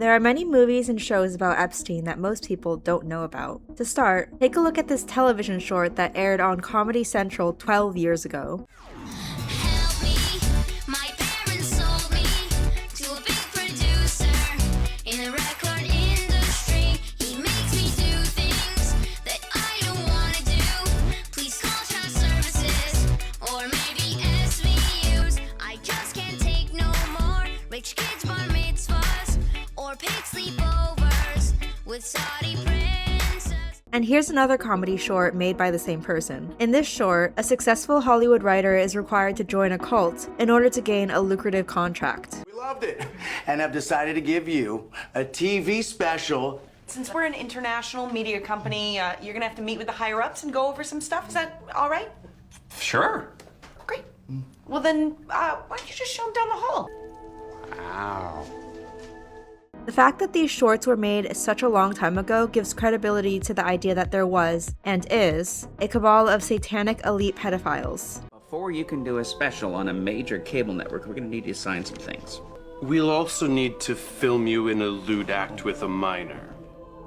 There are many movies and shows about Epstein that most people don't know about. To start, take a look at this television short that aired on Comedy Central 12 years ago. Help me, my parents sold me to a big producer in the record industry. He makes me do things that I don't want to do. Please call child services or maybe SVUs. I just can't take no more rich kids bar mitzvahs or paid sleepovers with Saudi princes. And here's another comedy short made by the same person. In this short, a successful Hollywood writer is required to join a cult in order to gain a lucrative contract. We loved it and have decided to give you a TV special. Since we're an international media company, you're gonna have to meet with the higher-ups and go over some stuff. Is that all right? Sure. Great. Well then, why don't you just show them down the hall? Wow. The fact that these shorts were made such a long time ago gives credibility to the idea that there was, and is, a cabal of satanic elite pedophiles. Before you can do a special on a major cable network, we're gonna need you to sign some things. We'll also need to film you in a lewd act with a minor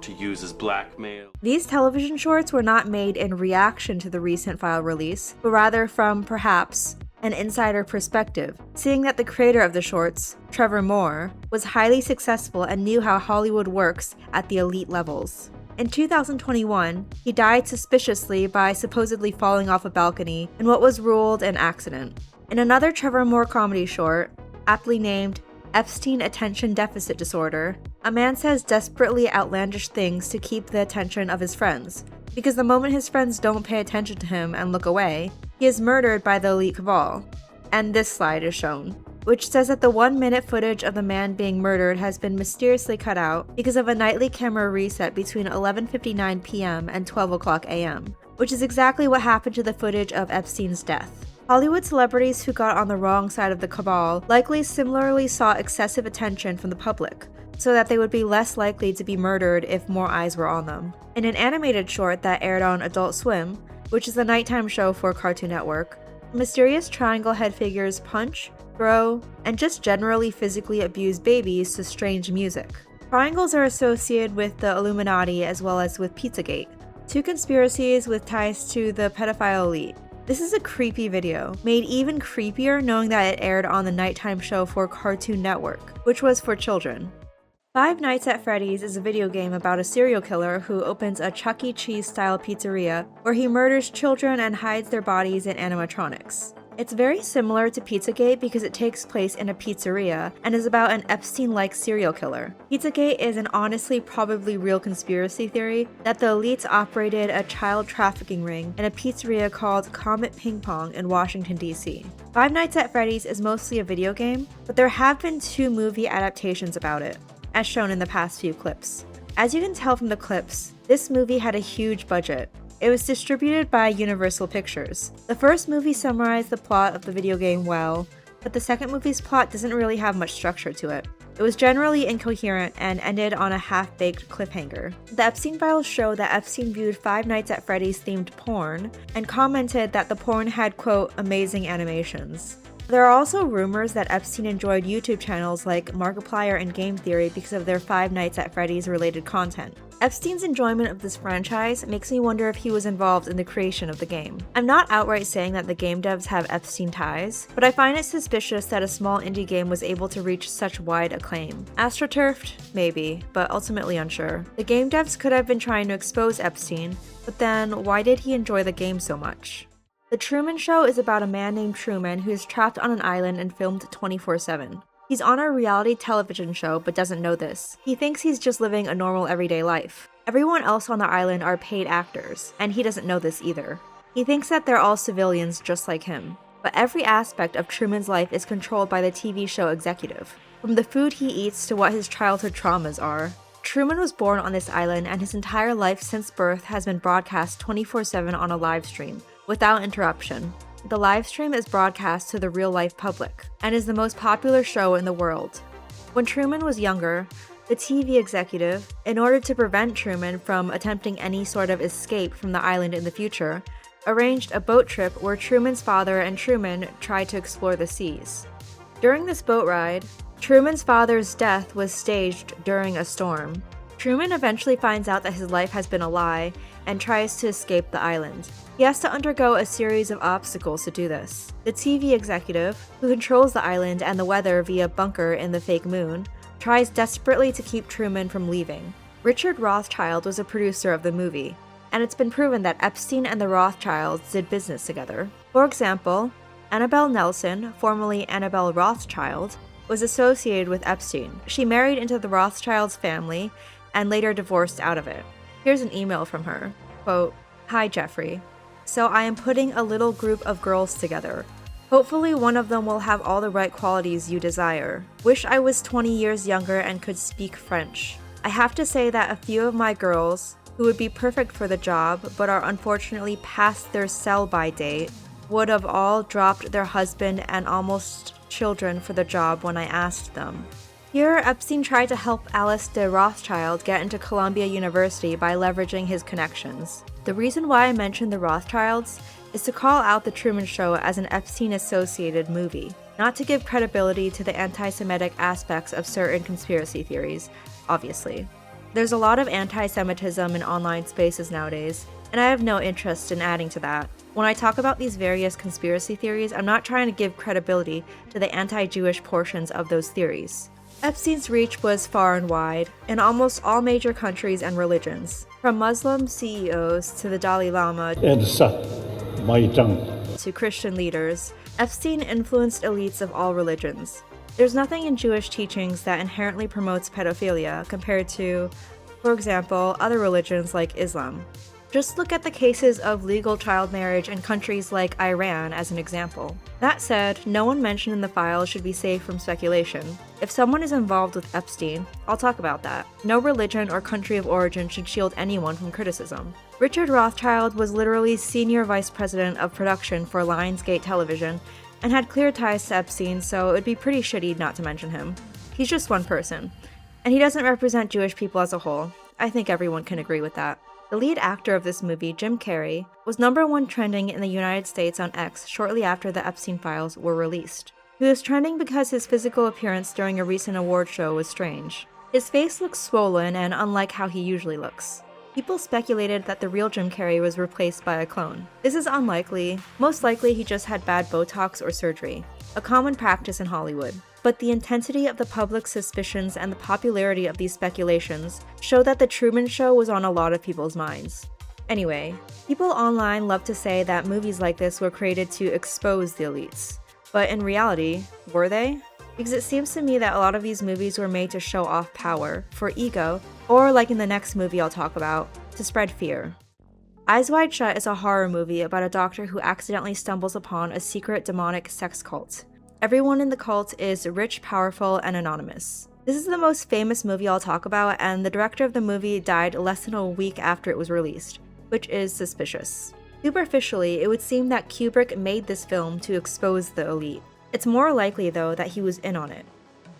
to use as blackmail. These television shorts were not made in reaction to the recent file release, but rather from, perhaps, an insider perspective, seeing that the creator of the shorts, Trevor Moore, was highly successful and knew how Hollywood works at the elite levels. In 2021, he died suspiciously by supposedly falling off a balcony in what was ruled an accident. In another Trevor Moore comedy short, aptly named Epstein Attention Deficit Disorder, a man says desperately outlandish things to keep the attention of his friends, because the moment his friends don't pay attention to him and look away, he is murdered by the elite cabal. And this slide is shown, which says that the 1-minute footage of the man being murdered has been mysteriously cut out because of a nightly camera reset between 11:59 p.m. and 12 o'clock a.m., which is exactly what happened to the footage of Epstein's death. Hollywood celebrities who got on the wrong side of the cabal likely similarly sought excessive attention from the public, so that they would be less likely to be murdered if more eyes were on them. In an animated short that aired on Adult Swim, which is the nighttime show for Cartoon Network, mysterious triangle head figures punch, throw, and just generally physically abuse babies to strange music. Triangles are associated with the Illuminati as well as with Pizzagate, two conspiracies with ties to the pedophile elite. This is a creepy video, made even creepier knowing that it aired on the nighttime show for Cartoon Network, which was for children. Five Nights at Freddy's is a video game about a serial killer who opens a Chuck E. Cheese-style pizzeria where he murders children and hides their bodies in animatronics. It's very similar to Pizzagate because it takes place in a pizzeria and is about an Epstein-like serial killer. Pizzagate is an honestly probably real conspiracy theory that the elites operated a child trafficking ring in a pizzeria called Comet Ping Pong in Washington, D.C. Five Nights at Freddy's is mostly a video game, but there have been 2 movie adaptations about it, as shown in the past few clips. As you can tell from the clips, this movie had a huge budget. It was distributed by Universal Pictures. The first movie summarized the plot of the video game well, but the second movie's plot doesn't really have much structure to it. It was generally incoherent and ended on a half-baked cliffhanger. The Epstein files show that Epstein viewed Five Nights at Freddy's themed porn and commented that the porn had, quote, amazing animations. There are also rumors that Epstein enjoyed YouTube channels like Markiplier and Game Theory because of their Five Nights at Freddy's related content. Epstein's enjoyment of this franchise makes me wonder if he was involved in the creation of the game. I'm not outright saying that the game devs have Epstein ties, but I find it suspicious that a small indie game was able to reach such wide acclaim. AstroTurfed? Maybe, but ultimately unsure. The game devs could have been trying to expose Epstein, but then why did he enjoy the game so much? The Truman Show is about a man named Truman who is trapped on an island and filmed 24/7. He's on a reality television show but doesn't know this. He thinks he's just living a normal everyday life. Everyone else on the island are paid actors, and he doesn't know this either. He thinks that they're all civilians just like him. But every aspect of Truman's life is controlled by the TV show executive. From the food he eats to what his childhood traumas are. Truman was born on this island and his entire life since birth has been broadcast 24/7 on a live stream, without interruption. The live stream is broadcast to the real-life public, and is the most popular show in the world. When Truman was younger, the TV executive, in order to prevent Truman from attempting any sort of escape from the island in the future, arranged a boat trip where Truman's father and Truman tried to explore the seas. During this boat ride, Truman's father's death was staged during a storm. Truman eventually finds out that his life has been a lie and tries to escape the island. He has to undergo a series of obstacles to do this. The TV executive, who controls the island and the weather via bunker in the fake moon, tries desperately to keep Truman from leaving. Richard Rothschild was a producer of the movie, and it's been proven that Epstein and the Rothschilds did business together. For example, Annabelle Nelson, formerly Annabelle Rothschild, was associated with Epstein. She married into the Rothschilds family and later divorced out of it. Here's an email from her. Quote, "Hi Jeffrey. So I am putting a little group of girls together. Hopefully one of them will have all the right qualities you desire. Wish I was 20 years younger and could speak French. I have to say that a few of my girls, who would be perfect for the job but are unfortunately past their sell-by date, would have all dropped their husband and almost children for the job when I asked them." Here, Epstein tried to help Alice de Rothschild get into Columbia University by leveraging his connections. The reason why I mentioned the Rothschilds is to call out The Truman Show as an Epstein-associated movie, not to give credibility to the anti-Semitic aspects of certain conspiracy theories, obviously. There's a lot of anti-Semitism in online spaces nowadays, and I have no interest in adding to that. When I talk about these various conspiracy theories, I'm not trying to give credibility to the anti-Jewish portions of those theories. Epstein's reach was far and wide, in almost all major countries and religions, from Muslim CEOs to the Dalai Lama to Christian leaders. Epstein influenced elites of all religions. There's nothing in Jewish teachings that inherently promotes pedophilia compared to, for example, other religions like Islam. Just look at the cases of legal child marriage in countries like Iran as an example. That said, no one mentioned in the file should be safe from speculation. If someone is involved with Epstein, I'll talk about that. No religion or country of origin should shield anyone from criticism. Richard Rothschild was literally senior vice president of production for Lionsgate Television and had clear ties to Epstein, so it would be pretty shitty not to mention him. He's just one person, and he doesn't represent Jewish people as a whole. I think everyone can agree with that. The lead actor of this movie, Jim Carrey, was #1 trending in the United States on X shortly after the Epstein files were released. He was trending because his physical appearance during a recent award show was strange. His face looks swollen and unlike how he usually looks. People speculated that the real Jim Carrey was replaced by a clone. This is unlikely. Most likely he just had bad Botox or surgery, a common practice in Hollywood. But the intensity of the public's suspicions and the popularity of these speculations show that The Truman Show was on a lot of people's minds. Anyway, people online love to say that movies like this were created to expose the elites. But in reality, were they? Because it seems to me that a lot of these movies were made to show off power, for ego, or like in the next movie I'll talk about, to spread fear. Eyes Wide Shut is a horror movie about a doctor who accidentally stumbles upon a secret demonic sex cult. Everyone in the cult is rich, powerful, and anonymous. This is the most famous movie I'll talk about, and the director of the movie died less than a week after it was released, which is suspicious. Superficially, it would seem that Kubrick made this film to expose the elite. It's more likely, though, that he was in on it.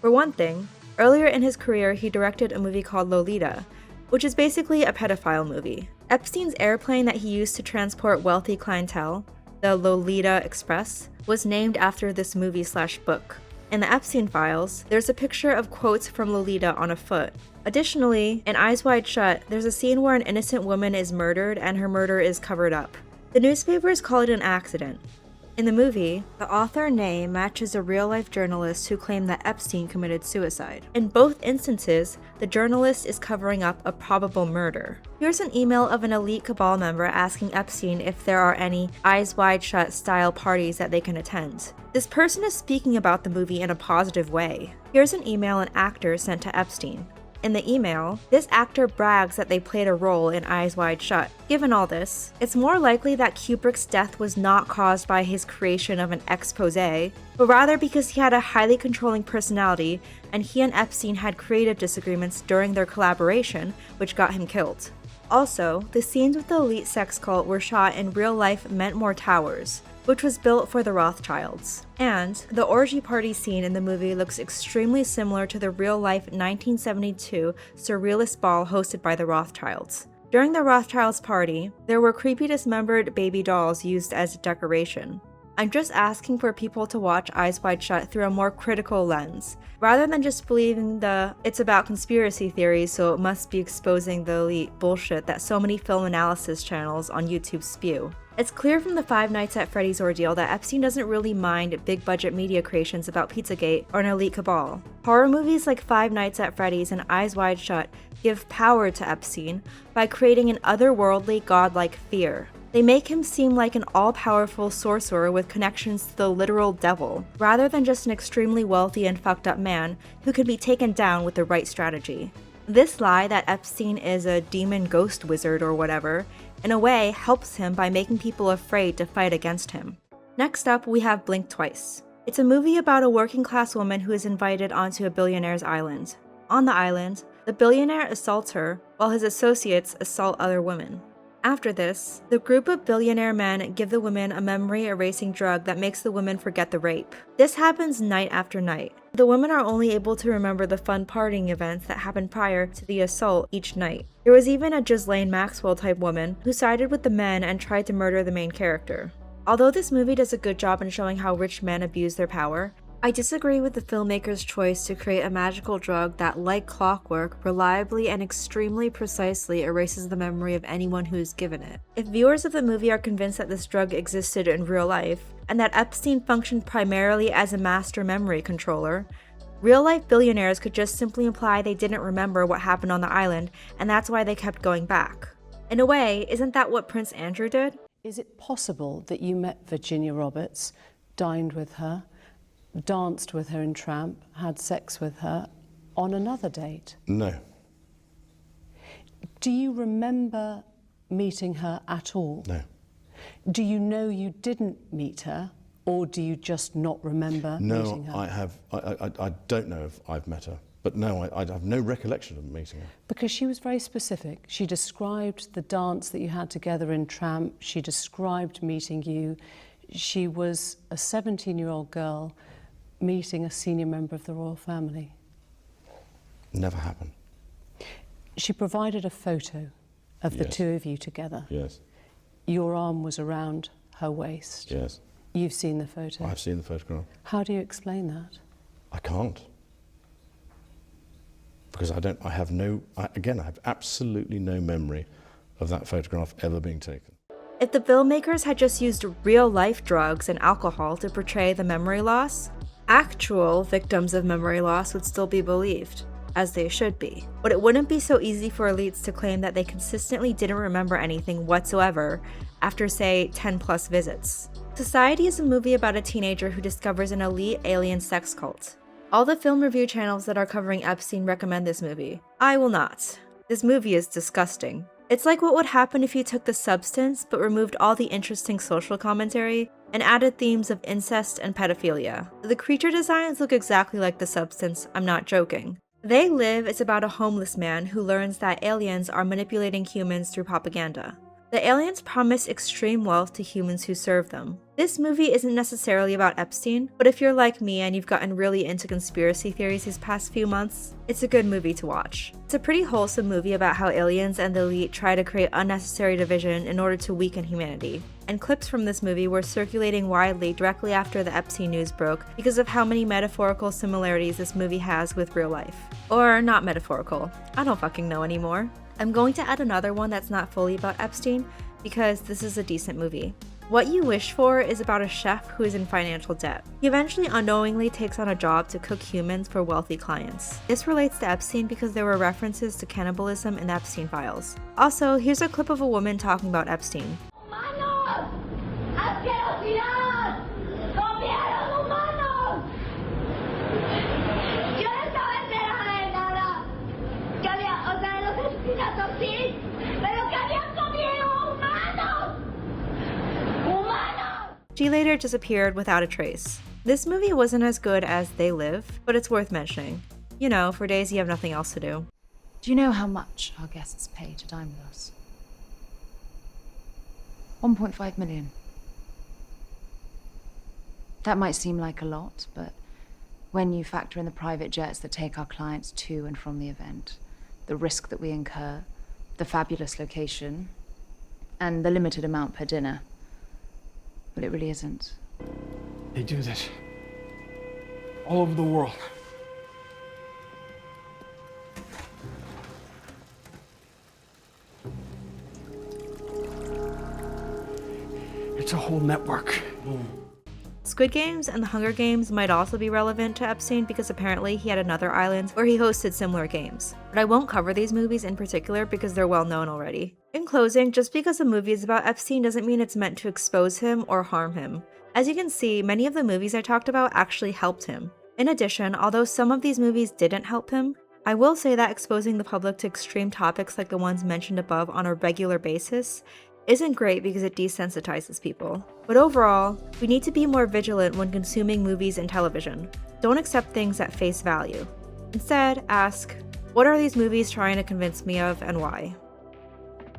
For one thing, earlier in his career he directed a movie called Lolita, which is basically a pedophile movie. Epstein's airplane that he used to transport wealthy clientele, the Lolita Express, was named after this movie/book. In the Epstein files, there's a picture of quotes from Lolita on a foot. Additionally, in Eyes Wide Shut, there's a scene where an innocent woman is murdered and her murder is covered up. The newspapers call it an accident. In the movie, the author name matches a real-life journalist who claimed that Epstein committed suicide. In both instances, the journalist is covering up a probable murder. Here's an email of an elite cabal member asking Epstein if there are any Eyes Wide Shut style parties that they can attend. This person is speaking about the movie in a positive way. Here's an email an actor sent to Epstein. In the email, this actor brags that they played a role in Eyes Wide Shut. Given all this, it's more likely that Kubrick's death was not caused by his creation of an expose, but rather because he had a highly controlling personality and he and Epstein had creative disagreements during their collaboration, which got him killed. Also, the scenes with the elite sex cult were shot in real-life Mentmore Towers, which was built for the Rothschilds. And the orgy party scene in the movie looks extremely similar to the real-life 1972 surrealist ball hosted by the Rothschilds. During the Rothschilds' party, there were creepy dismembered baby dolls used as decoration. I'm just asking for people to watch Eyes Wide Shut through a more critical lens, rather than just believing the "it's about conspiracy theories so it must be exposing the elite" bullshit that so many film analysis channels on YouTube spew. It's clear from the Five Nights at Freddy's ordeal that Epstein doesn't really mind big-budget media creations about Pizzagate or an elite cabal. Horror movies like Five Nights at Freddy's and Eyes Wide Shut give power to Epstein by creating an otherworldly, godlike fear. They make him seem like an all-powerful sorcerer with connections to the literal devil, rather than just an extremely wealthy and fucked up man who can be taken down with the right strategy. This lie that Epstein is a demon ghost wizard or whatever, in a way, helps him by making people afraid to fight against him. Next up, we have Blink Twice. It's a movie about a working-class woman who is invited onto a billionaire's island. On the island, the billionaire assaults her, while his associates assault other women. After this, the group of billionaire men give the women a memory-erasing drug that makes the women forget the rape. This happens night after night. The women are only able to remember the fun partying events that happened prior to the assault each night. There was even a Ghislaine Maxwell-type woman who sided with the men and tried to murder the main character. Although this movie does a good job in showing how rich men abuse their power, I disagree with the filmmaker's choice to create a magical drug that, like clockwork, reliably and extremely precisely erases the memory of anyone who is given it. If viewers of the movie are convinced that this drug existed in real life, and that Epstein functioned primarily as a master memory controller, real-life billionaires could just simply imply they didn't remember what happened on the island, and that's why they kept going back. In a way, isn't that what Prince Andrew did? Is it possible that you met Virginia Roberts, dined with her, danced with her in Tramp, had sex with her on another date? No. Do you remember meeting her at all? No. Do you know you didn't meet her, or do you just not remember meeting her? No, I don't know if I've met her, but no, I have no recollection of meeting her. Because she was very specific. She described the dance that you had together in Tramp. She described meeting you. She was a 17-year-old girl meeting a senior member of the royal family. Never happened. She provided a photo of the Yes. two of you together. Yes. Your arm was around her waist. Yes. You've seen the photo. I've seen the photograph. How do you explain that? I can't. Because I have absolutely no memory of that photograph ever being taken. If the filmmakers had just used real-life drugs and alcohol to portray the memory loss, actual victims of memory loss would still be believed, as they should be. But it wouldn't be so easy for elites to claim that they consistently didn't remember anything whatsoever after, say, 10+ visits. Society is a movie about a teenager who discovers an elite alien sex cult. All the film review channels that are covering Epstein recommend this movie. I will not. This movie is disgusting. It's like what would happen if you took the substance but removed all the interesting social commentary and added themes of incest and pedophilia. The creature designs look exactly like the substance, I'm not joking. They Live is about a homeless man who learns that aliens are manipulating humans through propaganda. The aliens promise extreme wealth to humans who serve them. This movie isn't necessarily about Epstein, but if you're like me and you've gotten really into conspiracy theories these past few months, it's a good movie to watch. It's a pretty wholesome movie about how aliens and the elite try to create unnecessary division in order to weaken humanity. And clips from this movie were circulating widely directly after the Epstein news broke because of how many metaphorical similarities this movie has with real life. Or not metaphorical. I don't fucking know anymore. I'm going to add another one that's not fully about Epstein because this is a decent movie. What You Wish For is about a chef who is in financial debt. He eventually unknowingly takes on a job to cook humans for wealthy clients. This relates to Epstein because there were references to cannibalism in the Epstein files. Also, here's a clip of a woman talking about Epstein. ¡Humanos! ¡Asquerosidad! ¡Comieron humanos! Yo no estaba enterada de nada. Que había, o sea, de los asesinatos sí, pero que habían comido humanos. ¡Humanos! She later disappeared without a trace. This movie wasn't as good as They Live, but it's worth mentioning. You know, for days you have nothing else to do. Do you know how much our guests pay to dine with us? 1.5 million. That might seem like a lot, but when you factor in the private jets that take our clients to and from the event, the risk that we incur, the fabulous location, and the limited amount per dinner, well, it really isn't They do this all over the world. It's a whole network. Squid Games and the Hunger Games might also be relevant to Epstein because apparently he had another island where he hosted similar games. But I won't cover these movies in particular because they're well known already. In closing, just because a movie is about Epstein doesn't mean it's meant to expose him or harm him. As you can see, many of the movies I talked about actually helped him. In addition, although some of these movies didn't help him, I will say that exposing the public to extreme topics like the ones mentioned above on a regular basis isn't great because it desensitizes people. But overall, we need to be more vigilant when consuming movies and television. Don't accept things at face value. Instead, ask, what are these movies trying to convince me of and why?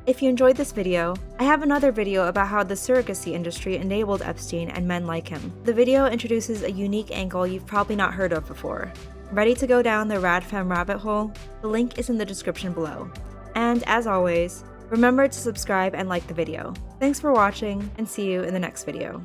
If you enjoyed this video, I have another video about how the surrogacy industry enabled Epstein and men like him. The video introduces a unique angle you've probably not heard of before. Ready to go down the RadFem rabbit hole? The link is in the description below. And as always, remember to subscribe and like the video. Thanks for watching, and see you in the next video.